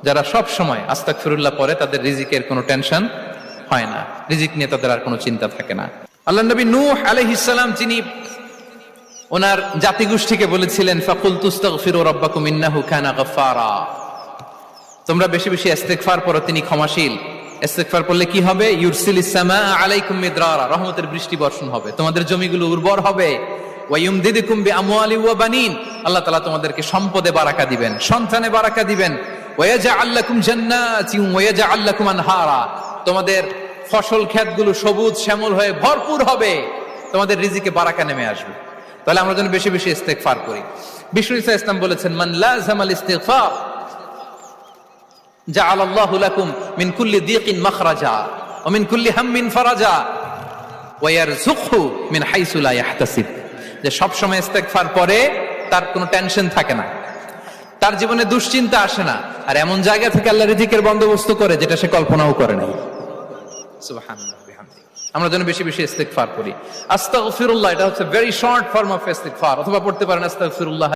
যারা সব সময় আস্তাগফিরুল্লাহ পড়ে তাদের রিজিকের কোনো টেনশন হয় না, রিজিক নিয়ে তাদের আর কোনো চিন্তা থাকে না। আল্লাহ নবী নূহ আলাইহিস সালাম যিনি ওনার জাতিগোষ্ঠীকে বলেছিলেন ফাকুলতু আস্তাগফিরু রাব্বাকুম ইন্নাহু কানা গাফফারা, তোমরা বেশি বেশি ইস্তেগফার পড়ো, তিনি ক্ষমাশীল। ইস্তেগফার পড়লে কি হবে? ইউরসিলিস সামাআ আলাইকুম মিদরারা, রহমতের বৃষ্টি বর্ষণ হবে, তোমাদের জমিগুলো উর্বর হবে। ওয়া ইউমদিদুকুম বিআমওয়ালি ওয়া বানিন, আল্লাহ তাআলা তোমাদেরকে সম্পদে বারাকা দিবেন, সন্তানে বারাকা দিবেন। ওয়া ইয়াজআল লাকুম জান্নাতিন ওয়া ইয়াজআল লাকুম আনহারা, তোমাদের ফসল ক্ষেতগুলো সবুজ শ্যামল হয়ে ভরপুর হবে, তোমাদের রিজিকে বারাকা নেমে আসবে। তাহলে আমরা যেন বেশি বেশি ইস্তেগফার করি। বিষ্ণু ঈসা ইসলাম বলেছেন মান লাযামাল ইস্তিগফার জাআলাল্লাহু লাকুম মিন কুল্লি দিকিন মাখরাজা ওয়া মিন কুল্লি হাম্মিন ফারাজা ওয়া ইয়ারযুকহু মিন হাইসু লা ইয়াহতাসিব, যে সব সময় ইস্তেগফার পরে তার কোনো টেনশন থাকে না, তার জীবনে দুশ্চিন্তা আসে না, আর এমন জায়গা থেকে আল্লাহ রিজিকের বন্দোবস্ত করে যেটা সে কল্পনাও করে নাই। সুবহানাল্লাহ বিহামদি। আমরা যেন বেশি বেশি ইস্তেগফার করি। আস্তাগফিরুল্লাহ, এটা হচ্ছে ভেরি শর্ট ফর্ম অফ ইস্তেগফার, অথবা পড়তে পারেন আস্তাগফিরুল্লাহ